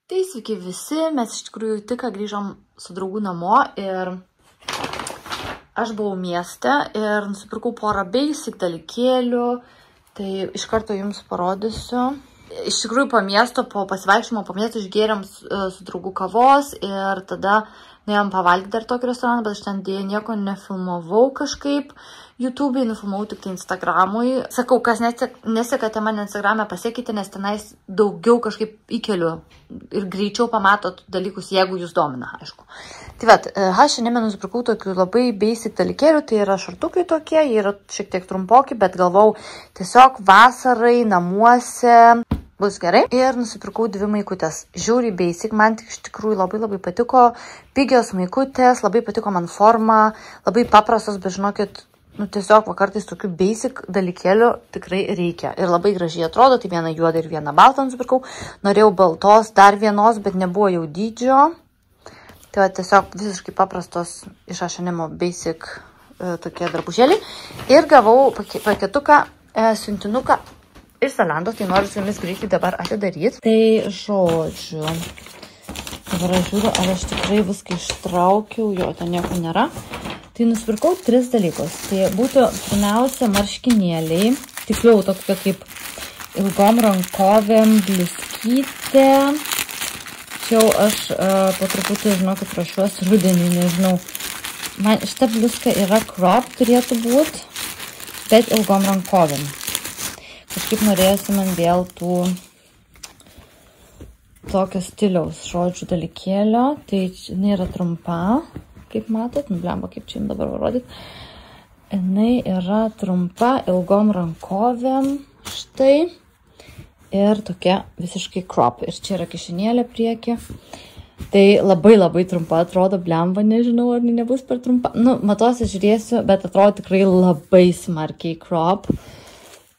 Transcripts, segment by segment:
Tai sveiki visi, mes iš tikrųjų tik grįžom su draugų namo ir aš buvau mieste ir nusipirkau porą basic dalykėlių, tai iš karto jums parodysiu. Iš tikrųjų po miesto, po pasivaikščiojimo po miesto išgėrėm su draugų kavos ir tada nuėjom pavalgyti dar tokį restoraną, bet aš ten dėja nieko nefilmavau kažkaip. YouTube'ai nufilmavau tik tai Instagramui. Sakau, kas nesekate mane Instagram'e, pasiekite, nes tenais daugiau kažkaip įkeliu ir greičiau pamatot dalykus, jeigu jūs domina, aišku. Tai vat, aš šiandien nusipirkau tokių labai basic dalykėlių, tai yra šartukai tokie, jie yra šiek tiek trumpoki, bet galvau tiesiog vasarai, namuose bus gerai. Ir nusipirkau 2 maikutės. Žiauriai basic, man tik iš tikrųjų labai patiko. Pigios maikutės, labai patiko man forma, labai paprastos, bet žinokit, tiesiog kartais tokių basic dalykėlių tikrai reikia. Ir labai gražiai atrodo, tai vieną juodą ir vieną baltą nusipirkau. Norėjau baltos dar vienos, bet nebuvo jau dydžio. Tai va, tiesiog visiškai paprastos iš H&M basic tokie drabužėliai. Ir gavau paketuką, siuntinuką iš Zalandos, tai noriu su jumis greitai dabar atidaryti. Tai žodžiu, dabar aš žiūriu, ar aš tikrai viską ištraukiau, jo, ten nieko nėra. Tai nusipirkau 3 dalykus. Tai būtų pirmiausia marškinėliai, tiksliau tokia kaip ilgom rankovėm bliskytė. Čia aš po truputį, žinokit, ruošiuosi rudenį, nežinau. Man šita bliuska yra crop turėtų būti, bet ilgom rankovėm. Kažkaip norėjusi man vėl tų tokio stiliaus žodžių dalykėlio. Tai jinai yra trumpa. Kaip matot, blemba, kaip čia jums dabar parodyti. Jinai yra trumpa, ilgom rankovėm, štai. Ir tokia visiškai crop. Ir čia yra kišenėlė prieki. Tai labai trumpa atrodo, blemba, nežinau, ar nebus per trumpa. Matuosi žiūrėsiu, bet atrodo tikrai labai smarkiai crop.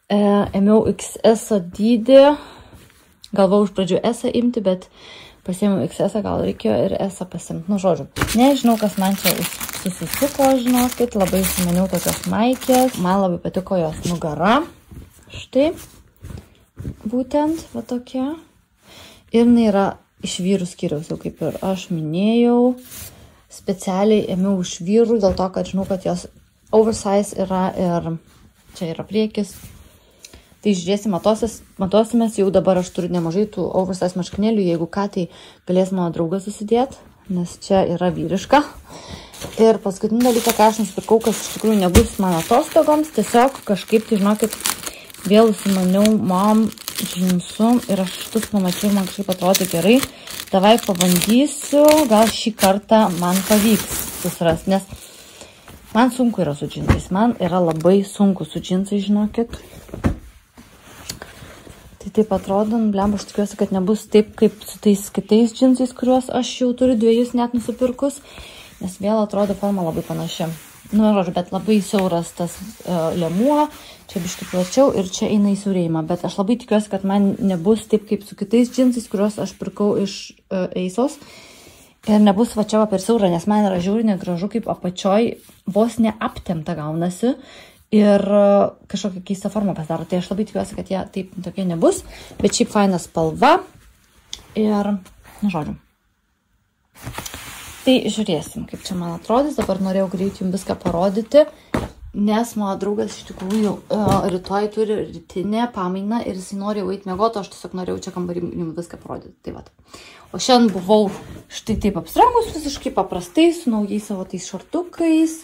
Ėmiau XS dydį. Galvau iš pradžių S imti, bet pasiėmiau XS, gal reikėjo ir S pasimti. Žodžiu, nežinau, kas man čia susisuko, žinokit, labai įsimaniau tokios maikės. Man labai patiko jos nugara. Štai, būtent, va tokia. Ir jinai yra iš vyrų skyriaus, jau kaip ir aš minėjau. Specialiai ėmiau iš vyrų, dėl to, kad žinau, kad jos oversize yra ir čia yra priekis. Tai žiūrėsim, matosimės, jau dabar aš turiu nemažai tų oversize marškinėlių, jeigu ką, tai galės mano draugas susidėti, nes čia yra vyriška. Ir paskutinį dalyką, ką aš nusipirkau, kas iš tikrųjų nebus mano atostogoms, tiesiog kažkaip, tai žinokit, vėl užsimaniau mom džinsų ir aš šitus pamačiau, man kažkaip atrodo gerai. Davai pabandysiu, gal šį kartą man pavyks susirasti, nes man sunku yra su džinsais, man yra labai sunku su džinsais, žinokit. Tai taip atrodo, blemba, aš tikiuosi, kad nebus taip, kaip su tais kitais džinsais, kuriuos aš jau turiu 2 net nusipirkus, nes vėl atrodo forma labai panaši. Bet labai siauras tas liemuo, čia biškai plačiau ir čia eina į siaurėjimą, bet aš labai tikiuosi, kad man nebus taip, kaip su kitais džinsais, kuriuos aš pirkau iš Eisos ir nebus va čia per siaurą, nes man yra žiauriai negražu, kaip apačioj vos neaptemta gaunasi. Ir kažkokia keista forma pasidaro. Tai aš labai tikiuosi, kad jie taip tokie nebus. Bet šiaip faina spalva. Ir, žodžiu. Tai žiūrėsim, kaip čia man atrodys. Dabar norėjau greitai jums viską parodyti. Nes mano draugas iš tikrųjų rytoj turi rytinę pamainą. Ir jis nori jau eiti miegoti. Aš tiesiog norėjau čia kambarį jums viską parodyti. Tai vat. O šiandien buvau štai taip apsirengus visiškai paprastai. Su naujais savo tais šortukais.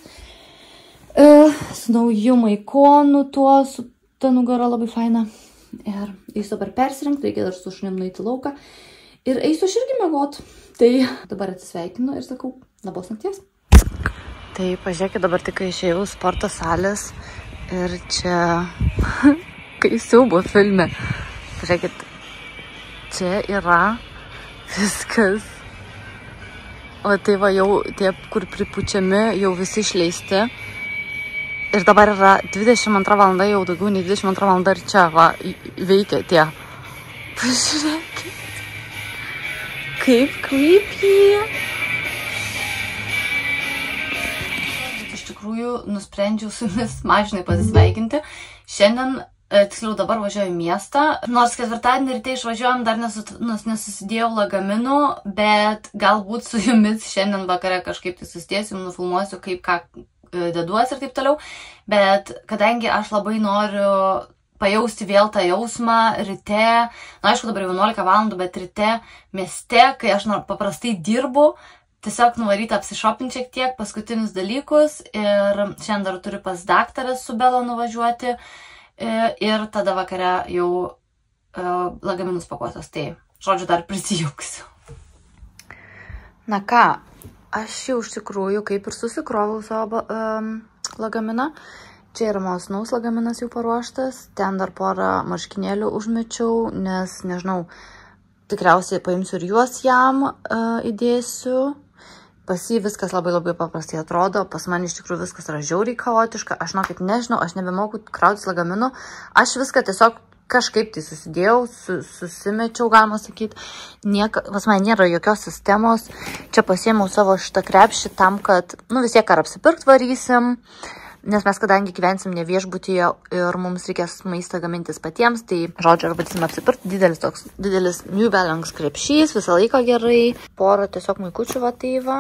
Su nauju maikonu tuo, su ta nugara labai faina. Ir eisiu dabar persirengti, reikia dar su šunim nueiti lauką. Ir eisiu aš irgi miegot. Tai dabar atsisveikinu ir sakau, labos nakties. Tai pažiūrėkit, dabar tik išėjau sporto salės ir čia, kai siaubo filme. Pažiūrėkit, čia yra viskas. O tai va jau tie, kur pripučiami, jau visi išleisti. Ir dabar yra 22 valanda, jau daugiau nei 22 valanda ir čia va, veikia tie. Pažiūrėkit. Kaip creepy. Iš tikrųjų, nusprendžiau su jumis mažinai pasisveikinti. Šiandien Tiksliau dabar važiuoju į miestą. Nors ketvirtadienį ryte išvažiuojam, dar nesusidėjau lagaminų, bet galbūt su jumis šiandien vakare kažkaip tai susidėsim, nufilmuosiu, kaip ką deduos ir taip toliau. Bet kadangi aš labai noriu pajausti vėl tą jausmą ryte, na aišku dabar 11 valandų, bet ryte mieste, kai aš paprastai dirbu, tiesiog nuvaryti apsišopinti šiek tiek, paskutinius dalykus ir šiandien dar turiu pas daktarą su Bela nuvažiuoti. Ir tada vakare jau lagaminus pakuotos. Tai, žodžiu, dar prisijungsiu. Na ką, aš jau iš tikrųjų kaip ir susikrovau savo lagaminą. Čia yra mano sūnaus lagaminas jau paruoštas. Ten dar porą marškinėlių užmečiau, nes, nežinau, tikriausiai paimsiu ir juos jam įdėsiu. Pas jį viskas labai paprastai atrodo, pas man iš tikrųjų viskas yra žiauriai chaotiška, aš nežinau, aš nebemoku krautis lagaminų, aš viską tiesiog kažkaip tai susidėjau, susimečiau, galima sakyti, pas man nėra jokios sistemos, čia pasiėmiau savo šitą krepšį tam, kad, vis tiek ar apsipirkt varysim, nes mes kadangi gyvensim ne viešbutyje ir mums reikės maistą gamintis patiems, tai žodžiu, ar varysim apsipirkt, didelis New Balance krepšys, visą laiką gerai, porą tiesiog maikučių vataiva,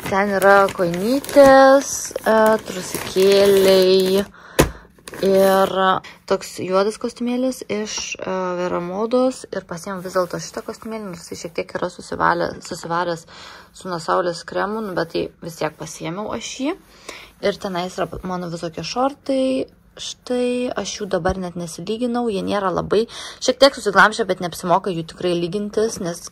ten yra koinytės, trusikėliai ir toks juodas kostiumėlis iš Veramodos ir pasiėmiau vis dėlto šitą kostiumėlį, nors jis šiek tiek yra susivaręs su nuo saulės kremu, bet tai vis tiek pasiėmiau aš jį. Ir tenais yra mano visokie šortai, štai, aš jų dabar net nesilyginau, jie nėra labai, šiek tiek susiglamžę, bet neapsimoka jų tikrai lygintis, nes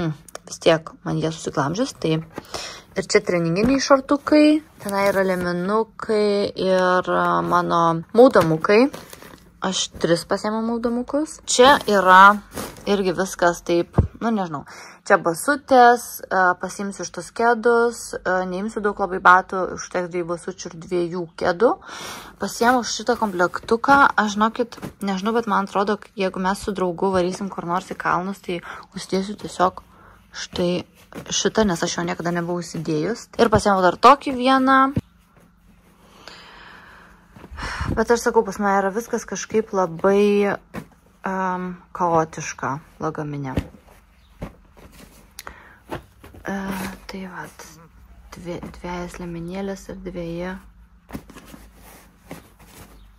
vis tiek man jie susiglamžęs, tai ir čia treninginiai šortukai, tenai yra leminukai ir mano maudamukai, aš 3 pasiėmiau maudamukus, čia yra irgi viskas taip, nežinau. Čia basutės, pasiimsiu šitus kedus, neimsiu daug labai batų, užteks 2 basučių ir 2 kedų. Pasiėmiau šitą komplektuką, aš žinokit, nežinau, bet man atrodo, jeigu mes su draugu varysim kur nors į kalnus, tai užsidėsiu tiesiog štai šitą, nes aš jo niekada nebuvau įsidėjus. Ir pasiėmiau dar tokį vieną. Bet aš sakau, pas mane yra viskas kažkaip labai chaotiška lagamine. Tai vat, 2 lemenėlės ir 2.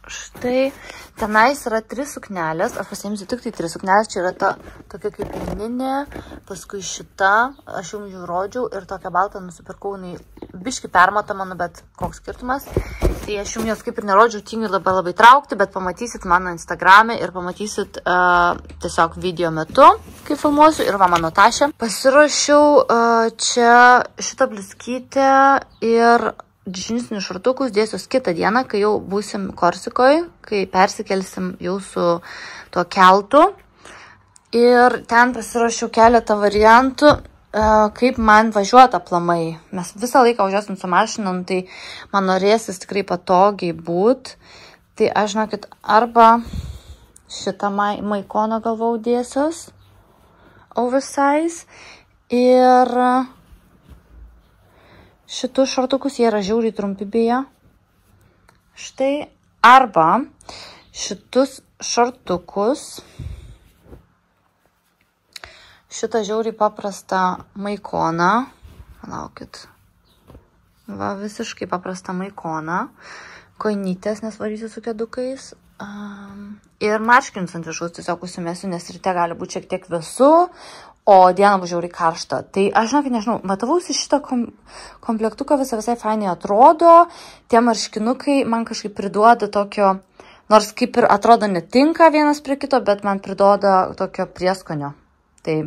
Štai, tenais yra 3 suknelės, aš pasiimsiu tik tai 3 suknelės, čia yra tokia kaip lininė, paskui šita, aš jums jau rodžiau ir tokią baltą nusipirkau, biški permata mano, bet koks skirtumas. Tai aš jums jos kaip ir nerodžiau, tingiu labai traukti, bet pamatysit mano Instagrame ir pamatysit tiesiog video metu, kai filmuosiu, ir va mano tašė. Pasiruošiau čia šitą bliskytę ir džinsinius šortukus dėsiu kitą dieną, kai jau būsim Korsikoje, kai persikelsim jau su tuo keltu. Ir ten pasiruošiau keletą variantų, kaip man važiuoti aplamai. Mes visą laiką važiuosim su mašinom, tai man norėsis tikrai patogiai būt. Tai aš, žinokit, arba šitą maikoną galvau dėsios, oversize, ir šitus šortukus, jie yra žiauriai trumpi beje. Štai, arba šitus šortukus, šitą žiauriai paprastą maikoną, palaukit, va visiškai paprastą maikoną, koinytės, nes varysiu su kedukais, ir marškinius ant viršaus tiesiog užsimesiu, nes ryte gali būti šiek tiek vėsu, o dieną bus žiauriai karšta. Tai aš, žinokit, nežinau, matavausi šitą komplektuką, visai fainai atrodo, tie marškinukai man kažkaip priduoda tokio, nors kaip ir atrodo netinka vienas prie kito, bet man priduoda tokio prieskonio. Tai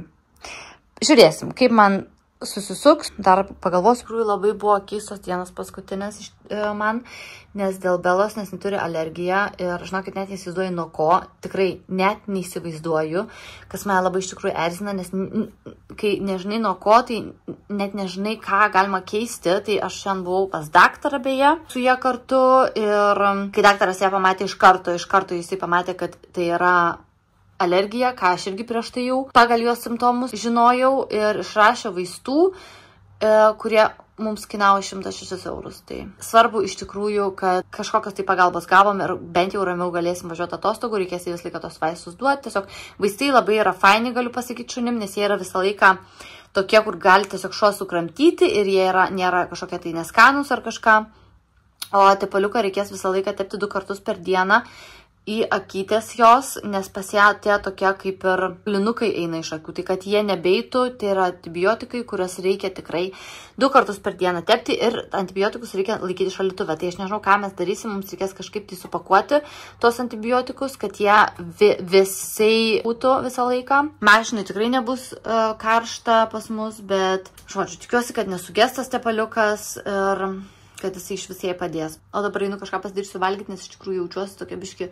žiūrėsim, kaip man susisuks. Dar pagalvosiu, kurių labai buvo keistos dienos paskutinės man, nes dėl Belos, nes neturi alergiją ir, žinokit, net neįsivaizduoju nuo ko, tikrai net neįsivaizduoju, kas mane labai iš tikrųjų erzina, nes kai nežinai nuo ko, tai net nežinai, ką galima keisti. Tai aš šiandien buvau pas daktarą beje, su jie kartu, ir kai daktaras ją pamatė iš karto jisai pamatė, kad tai yra alergija, ką aš irgi prieš tai jau pagal jos simptomus žinojau, ir išrašė vaistų, kurie mums kainavo 106 eurus. Tai svarbu iš tikrųjų, kad kažkokios tai pagalbos gavom ir bent jau ramiau galėsim važiuoti atostogų, reikės į visą laiką tos vaistus duoti. Tiesiog vaistai labai yra faini, galiu pasakyti šunim, nes jie yra visą laiką tokie, kur gali tiesiog šuo sukramtyti ir jie nėra kažkokie tai neskanus ar kažką. O tepaliuką reikės visą laiką tepti 2 kartus per dieną į akytės jos, nes pas ją tie tokie kaip ir plinukai eina iš akių. Tai kad jie nebeitų, tai yra antibiotikai, kuriuos reikia tikrai 2 kartus per dieną tepti ir antibiotikus reikia laikyti šaldytuve. Tai aš nežinau, ką mes darysim, mums reikės kažkaip tai supakuoti tos antibiotikus, kad jie visai būtų visą laiką. Mašinai tikrai nebus karšta pas mus, bet žodžiu, tikiuosi, kad nesugestas tepaliukas ir kad jisai iš visai padės. O dabar einu kažką pasidarysiu valgyti, nes iš tikrųjų jaučiuosi tokia biški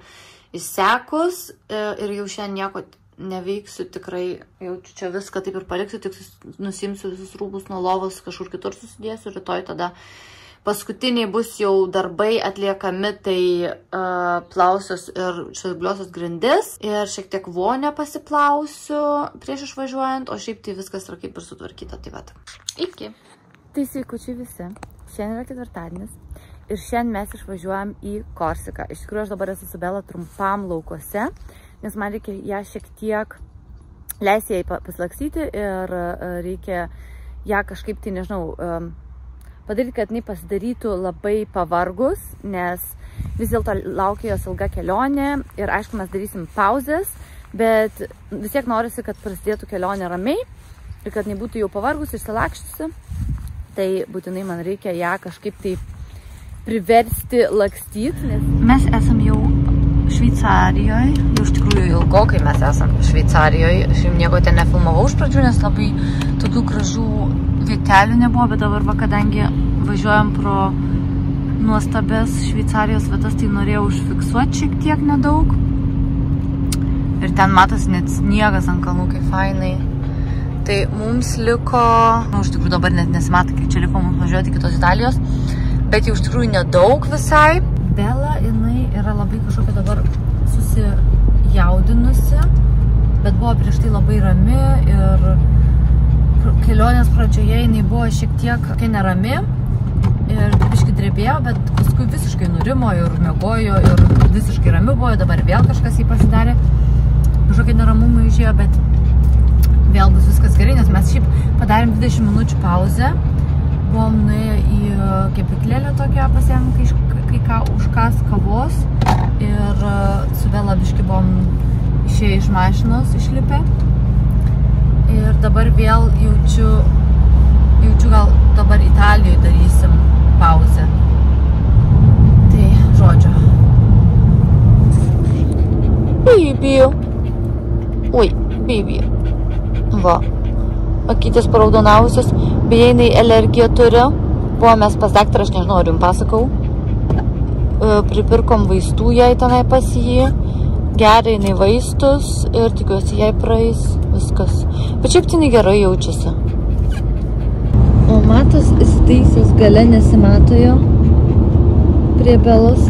išsekus ir jau šiandien nieko neveiksiu, tikrai jaučiu čia viską taip ir paliksiu, tik nusimsiu visus rūbus nuo lovos, kažkur kitur susidėsiu, rytoj tada paskutiniai bus jau darbai atliekami, tai plausios ir šviebliosios grindis ir šiek tiek vonę pasiplausiu prieš išvažiuojant, o šiaip tai viskas yra kaip ir sutvarkyta, tai vat. Iki. Tai sveikučiai visi. Šiandien yra ketvirtadienis ir šiandien mes išvažiuojam į Korsiką. Iš tikrųjų, aš dabar esu su Bela trumpam laukuose, nes man reikia ją šiek tiek leisti jai pasilakstyti ir reikia ją kažkaip, tai nežinau, padaryti, kad jinai pasidarytų labai pavargus, nes vis dėlto laukia jos ilga kelionė ir aišku, mes darysim pauzes, bet vis tiek norisi, kad prasidėtų kelionė ramiai ir kad jinai būtų jau pavargus, išsilakščiusi. Tai būtinai man reikia ją kažkaip tai priversti lakstyti. Nes mes esam jau Šveicarijoje, jau iš tikrųjų ilgokai mes esam Šveicarijoje. Aš jau nieko ten nefilmavau iš pradžių, nes labai tokių gražių vietelių nebuvo, bet dabar, kadangi važiuojam pro nuostabės Šveicarijos vietas, tai norėjau užfiksuoti šiek tiek nedaug. Ir ten matosi net sniegas ant kalnų, kaip fainai. Tai mums liko, iš tikrųjų dabar net nesimato, kiek čia liko mums važiuoti kitos Italijos, bet jau iš tikrųjų nedaug visai. Bela, jinai yra labai kažkokia dabar susijaudinusi, bet buvo prieš tai labai rami ir kelionės pradžioje jinai buvo šiek tiek nerami ir biškai drebėjo, bet paskui visiškai nurimo ir miegojo ir visiškai rami buvo, dabar vėl kažkas jį pasidarė, kažkokie neramumai išėjo, bet vėl bus viskas gerai, nes mes šiaip padarėm 20 minučių pauzę. Buvom nuėję į kepyklėlę tokią, pasiėmėm kai ką užkas kavos ir su Bela biškai buvom išėję iš mašinos, išlipę. Ir dabar vėl jaučiu gal dabar Italijoje darysim pauzę. Tai, žodžiu. Baby. Oi, baby. Va, akytės paraudonavusios, beje, jinai alergiją turi. Buvo mes pas daktarą, aš nežinau, ar jums pasakau. Pripirkom vaistų jai tenai pas jį. Gerai jinai vaistus ir tikiuosi jai praeis viskas. Bet šiaip jinai gerai jaučiasi. O matos įsitaisęs gale nesimato jo prie Belos.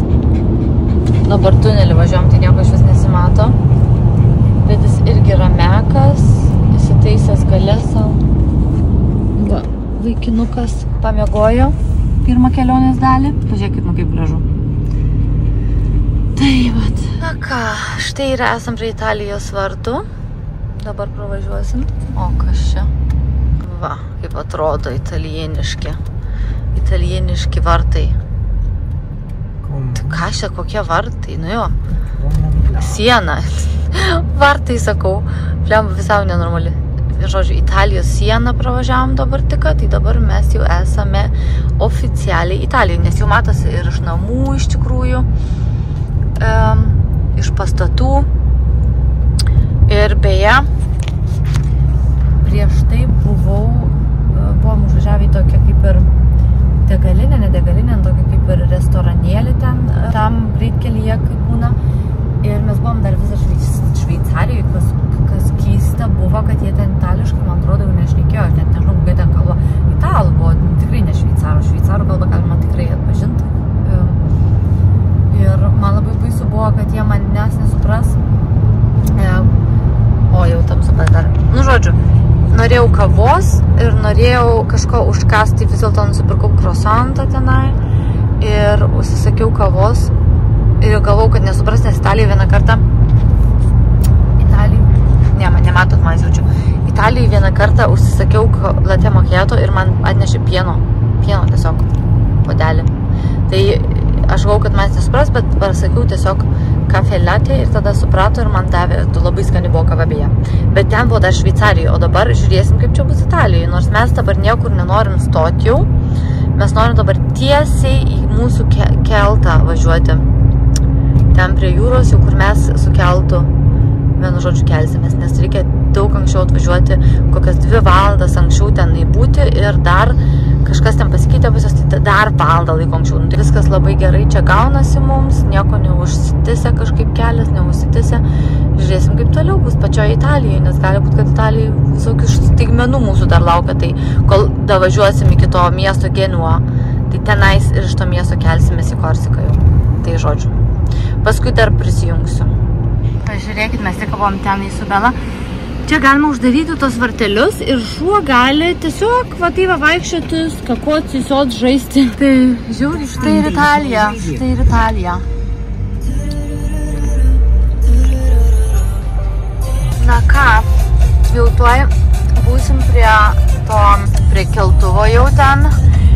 Dabar tunelį važiuojam, tai nieko iš vis nesimato. Bet jis irgi ramekas. Įsitaisęs gale savo. Va, vaikinukas pamiegojo pirmą kelionės dalį. Pažiūrėkit, nu kaip gražu. Tai vat. Na ką, štai ir esam prie Italijos vartų. Dabar pravažiuosim. O kas čia? Va, kaip atrodo italieniški vartai. Tai ką čia, kokie vartai? Nu jo, siena. Vartai, sakau, pliam visai nenormali. Žodžiu, Italijos sieną pravažiavom dabar tik, tai dabar mes jau esame oficialiai Italijoje, nes jau matosi ir iš namų iš tikrųjų, iš pastatų. Ir beje, prieš tai buvom užvažiavę į tokią kaip ir degalinę, ne degalinę, tokią kaip ir restoranėlį ten, tam greitkelyje kaip būna. Ir mes buvom dar visą Šveicarijoje, kas keista buvo, kad jie ten itališkai, man atrodo, jau nešnekėjo, ten nežinau, kokia ten kalba. Italų buvo, tikrai ne šveicarų. Šveicarų kalbą galima tikrai atpažinti. Ir man labai baisu buvo, kad jie manęs nesupras. O jau tam supras dar. Nu, žodžiu, norėjau kavos ir norėjau kažko užkasti, vis dėlto nusipirkau croissantą tenai ir užsisakiau kavos ir galvau, kad nesupras, nes Italijai vieną kartą nematot, man jaučiu. Italijai vieną kartą užsisakiau latte macchiato ir man atnešė pieno tiesiog puodelį. Tai aš galvau, kad man nesupras, bet pasakiau tiesiog kafe latte ir tada suprato ir man davė, labai skani buvo kava beje. Bet ten buvo dar Šveicarijoje, o dabar žiūrėsim, kaip čia bus Italijoje. Nors mes dabar niekur nenorim stoti jau, mes norim dabar tiesiai į mūsų keltą važiuoti. Ten prie jūros, jau kur mes su keltu vienu žodžiu kelsimės, nes reikia daug anksčiau atvažiuoti, kokias 2 valandas anksčiau tenai būti ir dar kažkas ten pasikeitė pas jos, tai dar valandą laiko anksčiau. Tai viskas labai gerai čia gaunasi mums, nieko neužsitęsia kažkaip kelias, neužsitęsia. Žiūrėsim, kaip toliau bus pačioje Italijoje, nes gali būti, kad Italijai visokių staigmenų mūsų dar laukia, tai kol davažiuosim iki to miesto Genua, tai tenais ir iš to miesto kelsimės į Korsiką jau. Tai žodžiu. Paskui dar prisijungsiu. Pažiūrėkit, mes tik buvom ten į Subelą. Čia galima uždaryti tos vartelius ir šuo gali tiesiog vaikščioti, skakoti, sisot, žaisti. Tai žiūri, štai ir Italija. Štai ir Italija. Na ką, jau tuoj būsim prie keltuvo jau ten.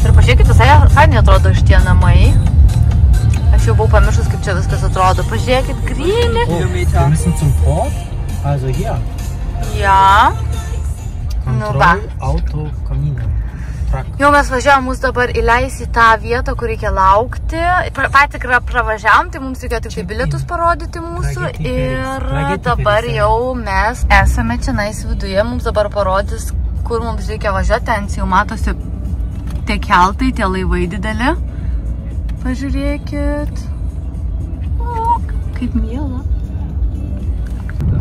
Ir pažiūrėkit, visai fainai atrodo šitie namai. Aš jau buvau pamiršus, kaip čia viskas atrodo. Pažiūrėkit, grynį. Wir müssen zum Port, also hier. Ja. Kontroll, Auto, Kamino. Jau mes važiavom, mus dabar įleis į tą vietą, kur reikia laukti. Patikrą pravažiavom, tai mums reikia tik tai bilietus parodyti mūsų. Ir dabar jau mes esame čionais viduje. Mums dabar parodys, kur mums reikia važiuoti. Ten jau matosi tie keltai, tie laivai dideli. Pažiūrėkit. O, kaip miela.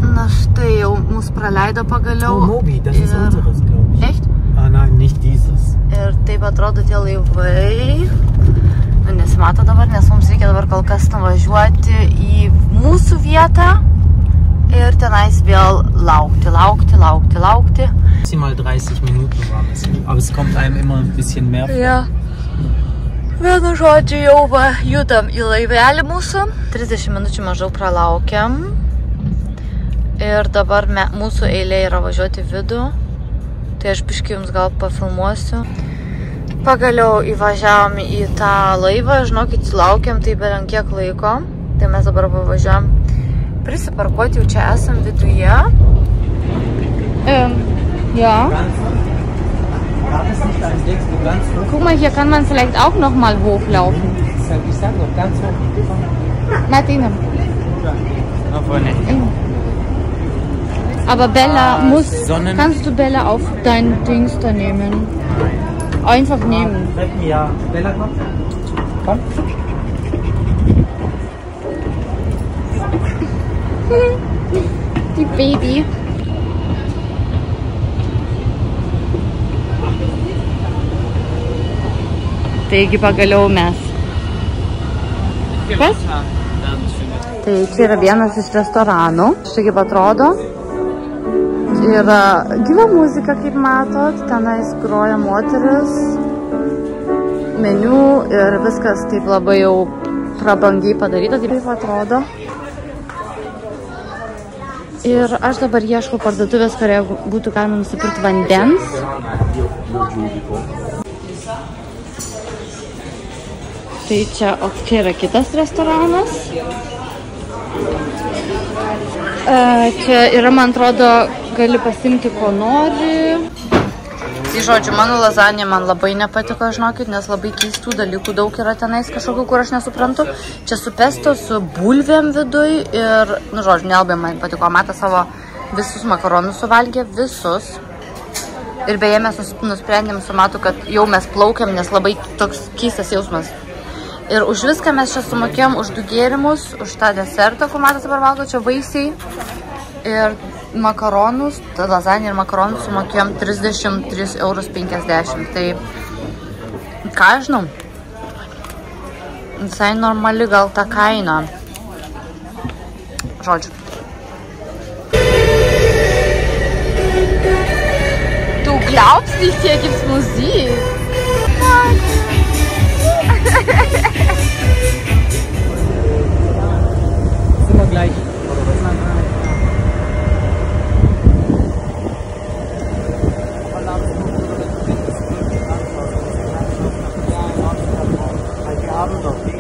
Na štai jau mus praleido pagaliau. Oh, Mobi, das ist unseres, glaube ich. Echt? Ah, nein, nicht dieses. Ir taip atrodo tie laivai. Nu, nesimato dabar, nes mums reikia dabar kol kas nuvažiuoti į mūsų vietą. Ir tenais vėl laukti. Maximal 30 Minuten waren es. Aber es kommt einem immer ein bisschen mehr vor. Ja. Vienu žodžiu jau judam į laivelį mūsų. 30 minučių maždaug pralaukiam. Ir dabar mūsų eilė yra važiuoti vidų. Tai aš biškį jums gal pafilmuosiu. Pagaliau įvažiavom į tą laivą. Žinokit, laukiam tai bent kiek laiko. Tai mes dabar važiuojam prisiparkuoti, jau čia esam viduje. Ja. Guck mal, hier kann man vielleicht auch noch mal hochlaufen. Ich sag noch ganz hoch. Martina. Na, vorne. Aber Bella kannst du Bella auf dein Dings da nehmen? Einfach nehmen. Ja, Bella, komm. Die Baby. Taigi pagaliau mes. Kas? Tai čia yra vienas iš restoranų. Štai kaip atrodo. Yra gyva muzika, kaip matot. Tenais groja moteris. Meniu ir viskas taip labai jau prabangiai padaryta. Taip atrodo. Ir aš dabar ieškau parduotuvės, kurioje būtų galima nusipirkti vandens. Tai čia yra kitas restoranas. Čia yra, man atrodo, gali pasimti, ko nori. Tai žodžiu, mano lazanė man labai nepatiko, žinokit, nes labai keistų dalykų daug yra tenais kažkokių, kur aš nesuprantu. Čia su pesto, su bulvėm viduj ir, nu žodžiu, nelabai man patiko. Matą savo visus makaronus suvalgė, visus. Ir beje, mes nusprendėm su Matu, kad jau mes plaukiam, nes labai toks keistas jausmas. Ir už viską mes čia sumokėjom už 2 gėrimus, už tą desertą, kur Matas dabar valgo, čia vaisiai. Ir makaronus, tą lazanį ir makaronus sumokėjom 33,50 €. Tai, ką aš žinau, visai normali gal ta kaina. Žodžiu. Tu glaub's nicht, hier gibt's Musik. Sind wir gleich. Die haben doch